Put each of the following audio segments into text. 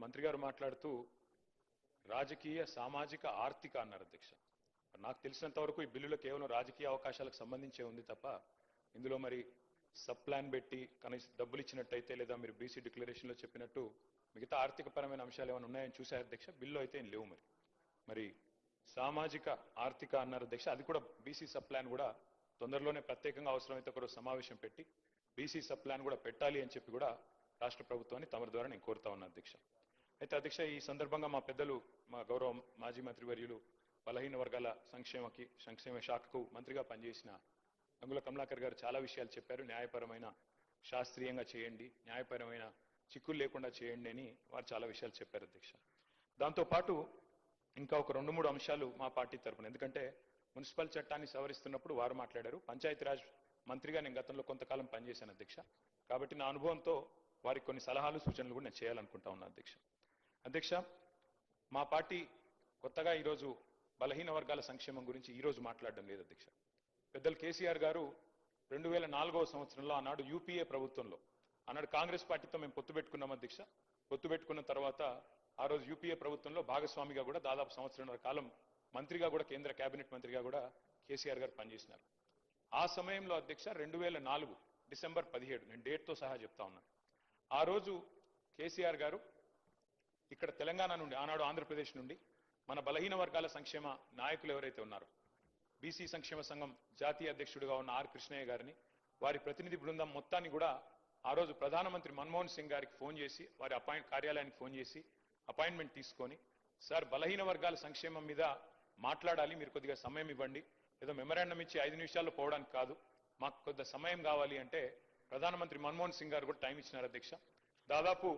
మంత్రి గారు మాట్లాడుతూ రాజకీయ సామాజిక ఆర్థిక అన్నారు అధ్యక్ష. నాకు తెలిసినంత వరకు ఈ బిల్లులో కేవలం రాజకీయ అవకాశాలకు సంబంధించే ఉంది తప్ప ఇందులో మరి సబ్ ప్లాన్ పెట్టి కనీస డబ్బులు ఇచ్చినట్టయితే లేదా మీరు బీసీ డిక్లరేషన్లో చెప్పినట్టు మిగతా ఆర్థికపరమైన అంశాలు ఏమైనా ఉన్నాయని చూశారు అధ్యక్ష. బిల్లు అయితే ఏం లేవు. మరి సామాజిక ఆర్థిక అన్నారు అధ్యక్ష. అది కూడా బీసీ సబ్ ప్లాన్ కూడా తొందరలోనే ప్రత్యేకంగా అవసరమైతే ఒకరోజు సమావేశం పెట్టి బీసీ సబ్ ప్లాన్ కూడా పెట్టాలి అని చెప్పి కూడా రాష్ట్ర ప్రభుత్వాన్ని తమరి ద్వారా నేను కోరుతా ఉన్నా అధ్యక్ష. అయితే అధ్యక్ష, ఈ సందర్భంగా మా పెద్దలు, మా గౌరవ మాజీ మంత్రివర్యులు, బలహీన వర్గాల సంక్షేమ శాఖకు మంత్రిగా పనిచేసిన గంగుల కమలాకర్ గారు చాలా విషయాలు చెప్పారు. న్యాయపరమైన శాస్త్రీయంగా చేయండి, న్యాయపరమైన చిక్కులు లేకుండా చేయండి అని వారు చాలా విషయాలు చెప్పారు అధ్యక్ష. దాంతోపాటు ఇంకా ఒక 2-3 అంశాలు మా పార్టీ తరఫున, ఎందుకంటే మున్సిపల్ చట్టాన్ని సవరిస్తున్నప్పుడు వారు మాట్లాడారు. పంచాయతీరాజ్ మంత్రిగా నేను గతంలో కొంతకాలం పనిచేశాను అధ్యక్ష. కాబట్టి నా అనుభవంతో వారికి కొన్ని సలహాలు సూచనలు కూడా నేను చేయాలనుకుంటా ఉన్నా అధ్యక్ష. అధ్యక్ష, మా పార్టీ కొత్తగా ఈరోజు బలహీన వర్గాల సంక్షేమం గురించి ఈరోజు మాట్లాడడం లేదు అధ్యక్ష. పెద్దలు కేసీఆర్ గారు 2004వ సంవత్సరంలో ఆనాడు యూపీఏ ప్రభుత్వంలో ఆనాడు కాంగ్రెస్ పార్టీతో మేము పొత్తు పెట్టుకున్నాం అధ్యక్ష. పొత్తు పెట్టుకున్న తర్వాత ఆ రోజు యూపీఏ ప్రభుత్వంలో భాగస్వామిగా కూడా దాదాపు సంవత్సరంన్నర కాలం మంత్రిగా కూడా, కేంద్ర కేబినెట్ మంత్రిగా కూడా కేసీఆర్ గారు పనిచేసినారు. ఆ సమయంలో అధ్యక్ష 2004 డిసెంబర్ 17, నేను డేట్తో సహా చెప్తా ఉన్నాను. ఆ రోజు కేసీఆర్ గారు ఇక్కడ తెలంగాణ నుండి, ఆనాడు ఆంధ్రప్రదేశ్ నుండి మన బలహీన వర్గాల సంక్షేమ నాయకులు ఎవరైతే ఉన్నారో, బీసీ సంక్షేమ సంఘం జాతీయ అధ్యక్షుడిగా ఉన్న ఆర్ కృష్ణయ్య గారిని, వారి ప్రతినిధి బృందం మొత్తాన్ని కూడా ఆ రోజు ప్రధానమంత్రి మన్మోహన్ సింగ్ గారికి ఫోన్ చేసి, వారి కార్యాలయానికి ఫోన్ చేసి అపాయింట్మెంట్ తీసుకొని, సార్ బలహీన వర్గాల సంక్షేమం మీద మాట్లాడాలి, మీరు కొద్దిగా సమయం ఇవ్వండి, ఏదో మెమరాండం ఇచ్చి 5 నిమిషాల్లో పోవడానికి కాదు, మాకు కొద్దిగా సమయం కావాలి అంటే ప్రధానమంత్రి మన్మోహన్ సింగ్ గారు కూడా టైం ఇచ్చినారు అధ్యక్ష. దాదాపు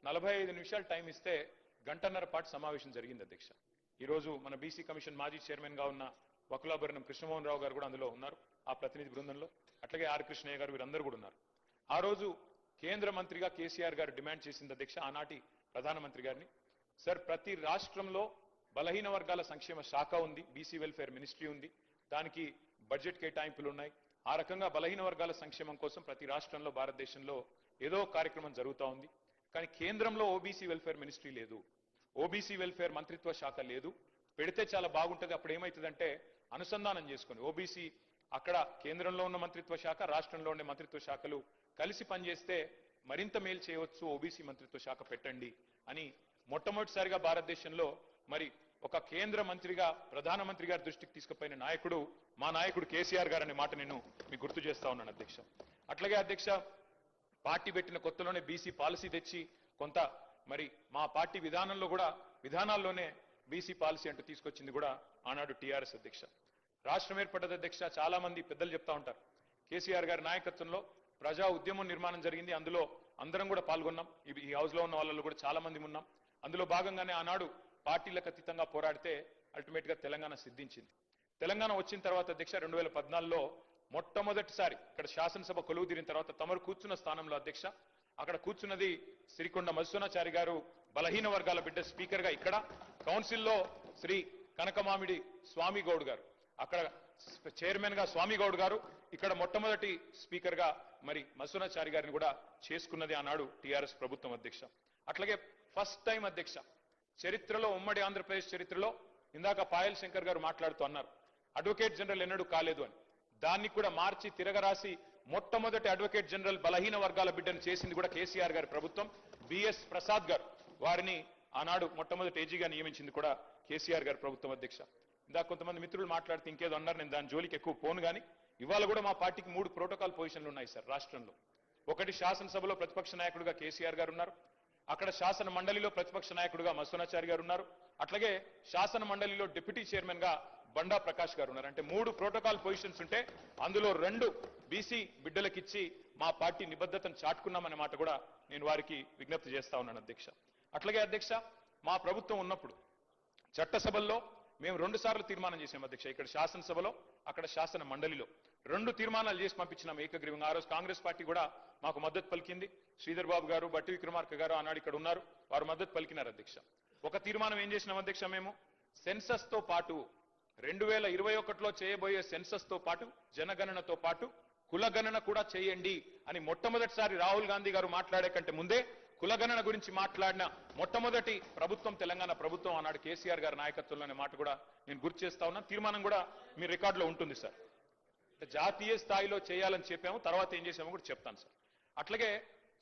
45 నిమిషాలు టైం ఇస్తే గంటన్నర పాటు సమావేశం జరిగింది అధ్యక్ష. ఈరోజు మన బీసీ కమిషన్ మాజీ చైర్మన్ గా ఉన్న వకులాభరణం కృష్ణమోహన్ రావు గారు కూడా అందులో ఉన్నారు, ఆ ప్రతినిధి బృందంలో. అట్లాగే ఆర్ కృష్ణయ్య గారు, వీరందరూ కూడా ఉన్నారు. ఆ రోజు కేంద్ర మంత్రిగా కేసీఆర్ గారు డిమాండ్ చేసింది అధ్యక్ష, ఆనాటి ప్రధానమంత్రి గారిని, సార్ ప్రతి రాష్ట్రంలో బలహీన వర్గాల సంక్షేమ శాఖ ఉంది, బీసీ వెల్ఫేర్ మినిస్ట్రీ ఉంది, దానికి బడ్జెట్ కేటాయింపులు ఉన్నాయి. ఆ రకంగా బలహీన వర్గాల సంక్షేమం కోసం ప్రతి రాష్ట్రంలో, భారతదేశంలో ఏదో కార్యక్రమం జరుగుతూ ఉంది. కానీ కేంద్రంలో ఓబీసీ వెల్ఫేర్ మినిస్ట్రీ లేదు, ఓబీసీ వెల్ఫేర్ మంత్రిత్వ శాఖ లేదు. పెడితే చాలా బాగుంటుంది. అప్పుడు ఏమవుతుందంటే అనుసంధానం చేసుకుని ఓబీసీ అక్కడ కేంద్రంలో ఉన్న మంత్రిత్వ శాఖ, రాష్ట్రంలో ఉండే మంత్రిత్వ శాఖలు కలిసి పనిచేస్తే మరింత మేలు చేయవచ్చు, ఓబీసీ మంత్రిత్వ శాఖ పెట్టండి అని మొట్టమొదటిసారిగా భారతదేశంలో మరి ఒక కేంద్ర మంత్రిగా ప్రధానమంత్రి గారి దృష్టికి తీసుకుపోయిన నాయకుడు మా నాయకుడు కేసీఆర్ గారు అనే మాట నేను మీకు గుర్తు చేస్తా ఉన్నాను అధ్యక్ష. అట్లాగే అధ్యక్ష, పార్టీ పెట్టిన కొత్తలోనే బీసీ పాలసీ తెచ్చి కొంత మరి మా పార్టీ విధానాల్లోనే బీసీ పాలసీ అంటూ తీసుకొచ్చింది కూడా ఆనాడు టీఆర్ఎస్ అధ్యక్ష. రాష్ట్రం ఏర్పడ్డది అధ్యక్ష. చాలా మంది పెద్దలు చెప్తా ఉంటారు, కేసీఆర్ గారి నాయకత్వంలో ప్రజా ఉద్యమం నిర్మాణం జరిగింది, అందులో అందరం కూడా పాల్గొన్నాం. ఈ హౌస్ లో ఉన్న వాళ్ళలో కూడా చాలా మంది ఉన్నాం. అందులో భాగంగానే ఆనాడు పార్టీలకు అతీతంగా పోరాడితే అల్టిమేట్ గా తెలంగాణ సిద్ధించింది. తెలంగాణ వచ్చిన తర్వాత అధ్యక్ష 2014లో మొట్టమొదటిసారి ఇక్కడ శాసనసభ కొలువు తీరిన తర్వాత తమరు కూర్చున్న స్థానంలో అధ్యక్ష, అక్కడ కూర్చున్నది సిరికొండ మధుసూనాచారి గారు, బలహీన వర్గాల బిడ్డ స్పీకర్ గా. ఇక్కడ కౌన్సిల్లో శ్రీ కనకమామిడి స్వామి గౌడ్ గారు, అక్కడ చైర్మన్ గా స్వామి గౌడ్ గారు, ఇక్కడ మొట్టమొదటి స్పీకర్ గా మరి మధుసూనాచారి గారిని కూడా చేసుకున్నది ఆనాడు టీఆర్ఎస్ ప్రభుత్వం అధ్యక్ష. అట్లాగే ఫస్ట్ టైం అధ్యక్ష చరిత్రలో, ఉమ్మడి ఆంధ్రప్రదేశ్ చరిత్రలో, ఇందాక పాయల్ శంకర్ గారు మాట్లాడుతూ అన్నారు అడ్వకేట్ జనరల్ ఎన్నడూ కాలేదు అని, దాన్ని కూడా మార్చి తిరగరాసి మొట్టమొదటి అడ్వకేట్ జనరల్ బలహీన వర్గాల బిడ్డను చేసింది కూడా కేసీఆర్ గారి ప్రభుత్వం. బిఎస్ ప్రసాద్ గారు, వారిని ఆనాడు మొట్టమొదటి ఏజీగా నియమించింది కూడా కేసీఆర్ గారి ప్రభుత్వం అధ్యక్ష. ఇందాక కొంతమంది మిత్రులు మాట్లాడితే ఇంకేదో అన్నారు, నేను దాని జోలికి ఎక్కువ పోను. కానీ ఇవాళ కూడా మా పార్టీకి 3 ప్రోటోకాల్ పొజిషన్లు ఉన్నాయి సార్ రాష్ట్రంలో. ఒకటి, శాసనసభలో ప్రతిపక్ష నాయకుడిగా కేసీఆర్ గారు ఉన్నారు, అక్కడ శాసన మండలిలో ప్రతిపక్ష నాయకుడిగా మధుసూనాచారి గారు ఉన్నారు, అట్లాగే శాసన మండలిలో డిప్యూటీ చైర్మన్ గా బండా ప్రకాష్ గారు ఉన్నారు. అంటే 3 ప్రోటోకాల్ పొజిషన్స్ ఉంటే అందులో 2 బీసీ బిడ్డలకిచ్చి మా పార్టీ నిబద్ధతను చాటుకున్నామనే మాట కూడా నేను వారికి విజ్ఞప్తి చేస్తా ఉన్నాను అధ్యక్ష. అట్లాగే అధ్యక్ష, మా ప్రభుత్వం ఉన్నప్పుడు చట్టసభల్లో మేము 2 సార్లు తీర్మానం చేసాం అధ్యక్ష. ఇక్కడ శాసనసభలో, అక్కడ శాసన మండలిలో 2 తీర్మానాలు చేసి పంపించినాం ఏకగ్రీవంగా. ఆ రోజు కాంగ్రెస్ పార్టీ కూడా మాకు మద్దతు పలికింది. శ్రీధర్ బాబు గారు, బట్టి విక్రమార్క గారు ఆనాడు ఇక్కడ ఉన్నారు, వారు మద్దతు పలికినారు అధ్యక్ష. ఒక తీర్మానం ఏం చేసినాం అధ్యక్ష, మేము సెన్సస్ తో పాటు 2021లో చేయబోయే సెన్సస్ తో పాటు, జనగణనతో పాటు కులగణన కూడా చేయండి అని మొట్టమొదటిసారి రాహుల్ గాంధీ గారు మాట్లాడే కంటే ముందే కులగణన గురించి మాట్లాడిన మొట్టమొదటి ప్రభుత్వం తెలంగాణ ప్రభుత్వం ఆనాడు కేసీఆర్ గారి నాయకత్వంలోనే మాట కూడా నేను గుర్తు చేస్తా ఉన్నా. తీర్మానం కూడా మీ రికార్డులో ఉంటుంది సార్. జాతీయ స్థాయిలో చేయాలని చెప్పాము, తర్వాత ఏం చేసామో కూడా చెప్తాను సార్. అట్లాగే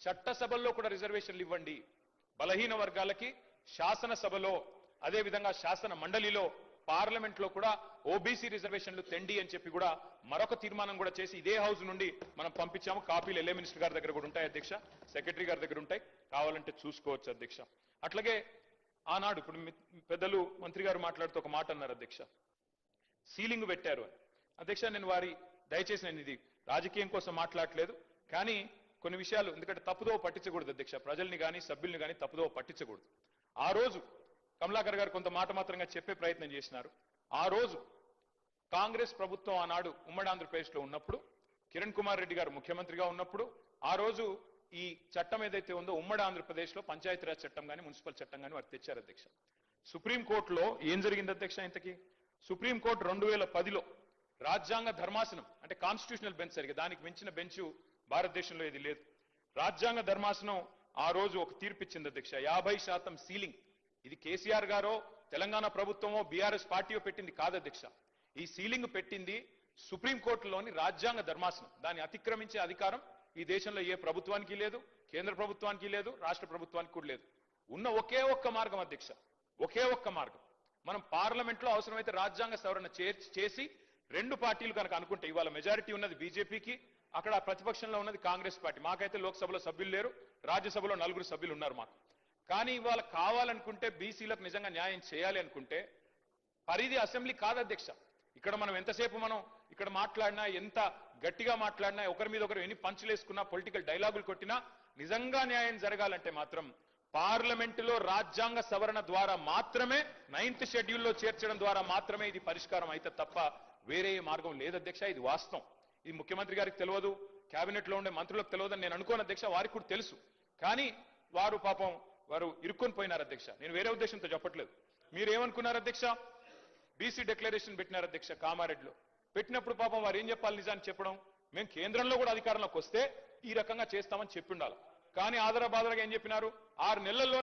చట్టసభల్లో కూడా రిజర్వేషన్లు ఇవ్వండి, బలహీన వర్గాలకి శాసనసభలో అదేవిధంగా శాసన మండలిలో పార్లమెంట్ లో కూడా ఓబీసీ రిజర్వేషన్లు తెండి అని చెప్పి కూడా మరొక తీర్మానం కూడా చేసి ఇదే హౌస్ నుండి మనం పంపించాము. కాపీలు ఎల్ఏ మినిస్టర్ గారి దగ్గర కూడా ఉంటాయి అధ్యక్ష, సెక్రటరీ గారి దగ్గర ఉంటాయి, కావాలంటే చూసుకోవచ్చు అధ్యక్ష. అట్లాగే ఆనాడు ఇప్పుడు పెద్దలు మంత్రి గారు మాట్లాడుతూ ఒక మాట అన్నారు అధ్యక్ష, సీలింగ్ పెట్టారు అని. అధ్యక్ష నేను దయచేసి నేను ఇది రాజకీయం కోసం మాట్లాడలేదు, కానీ కొన్ని విషయాలు ఎందుకంటే తప్పుదో పట్టించకూడదు అధ్యక్ష, ప్రజల్ని కానీ సభ్యుల్ని కానీ తప్పుదో పట్టించకూడదు. ఆ రోజు కమలాకర్ గారు కొంత మాట మాత్రంగా చెప్పే ప్రయత్నం చేసినారు. ఆ రోజు కాంగ్రెస్ ప్రభుత్వం ఆనాడు ఉమ్మడి ఆంధ్రప్రదేశ్లో ఉన్నప్పుడు, కిరణ్ కుమార్ రెడ్డి గారు ముఖ్యమంత్రిగా ఉన్నప్పుడు, ఆ రోజు ఈ చట్టం ఏదైతే ఉందో ఉమ్మడి ఆంధ్రప్రదేశ్లో పంచాయతీరాజ్ చట్టం కానీ మున్సిపల్ చట్టం కానీ వారు తెచ్చారు అధ్యక్ష. సుప్రీంకోర్టులో ఏం జరిగింది అధ్యక్ష ఇంతకీ? సుప్రీంకోర్టు 2010లో రాజ్యాంగ ధర్మాసనం అంటే కాన్స్టిట్యూషనల్ బెంచ్ సరిగా దానికి మించిన బెంచ్ భారతదేశంలో ఇది లేదు. రాజ్యాంగ ధర్మాసనం ఆ రోజు ఒక తీర్పు ఇచ్చింది అధ్యక్ష, 50% సీలింగ్. ఇది కేసీఆర్ గారో తెలంగాణ ప్రభుత్వమో బీఆర్ఎస్ పార్టీయో పెట్టింది కాదు అధ్యక్ష. ఈ సీలింగ్ పెట్టింది సుప్రీంకోర్టులోని రాజ్యాంగ ధర్మాసనం. దాన్ని అతిక్రమించే అధికారం ఈ దేశంలో ఏ ప్రభుత్వానికి లేదు, కేంద్ర ప్రభుత్వానికి లేదు, రాష్ట్ర ప్రభుత్వానికి కూడా లేదు. ఉన్న ఒకే ఒక్క మార్గం అధ్యక్ష, ఒకే ఒక్క మార్గం, మనం పార్లమెంట్ లో అవసరమైతే రాజ్యాంగ సవరణ చేసి రెండు పార్టీలు కనుక అనుకుంటే, ఇవాళ మెజారిటీ ఉన్నది బీజేపీకి, అక్కడ ప్రతిపక్షంలో ఉన్నది కాంగ్రెస్ పార్టీ. మాకైతే లోక్సభలో సభ్యులు లేరు, రాజ్యసభలో 4 సభ్యులు ఉన్నారు మాకు. కానీ ఇవాళ కావాలనుకుంటే బీసీలకు నిజంగా న్యాయం చేయాలి అనుకుంటే పరిధి అసెంబ్లీ కాదు అధ్యక్ష. ఇక్కడ మనం ఎంతసేపు మనం ఇక్కడ మాట్లాడినా, ఎంత గట్టిగా మాట్లాడినా, ఒకరి మీద ఒకరు ఎన్ని పంచులేసుకున్నా, పొలిటికల్ డైలాగులు కొట్టినా, నిజంగా న్యాయం జరగాలంటే మాత్రం పార్లమెంటులో రాజ్యాంగ సవరణ ద్వారా మాత్రమే, 9th షెడ్యూల్లో చేర్చడం ద్వారా మాత్రమే ఇది పరిష్కారం అయితే తప్ప వేరే మార్గం లేదు అధ్యక్ష. ఇది వాస్తవం. ఇది ముఖ్యమంత్రి గారికి తెలియదు, కేబినెట్ లో ఉండే మంత్రులకు తెలియదని నేను అనుకోను అధ్యక్ష, వారికి కూడా తెలుసు. కానీ వారు పాపం వారు ఇరుక్కొని పోయినారు అధ్యక్ష. నేను వేరే ఉద్దేశంతో చెప్పట్లేదు. మీరేమనుకున్నారు అధ్యక్ష? బీసీ డిక్లరేషన్ పెట్టినారు అధ్యక్ష కామారెడ్డిలో. పెట్టినప్పుడు పాపం వారు ఏం చెప్పాలి నిజాన్ని చెప్పడం, మేము కేంద్రంలో కూడా అధికారంలోకి వస్తే ఈ రకంగా చేస్తామని చెప్పి ఉండాలి. కానీ ఆదరబాదరగా ఏం చెప్పినారు, 6 నెలల్లో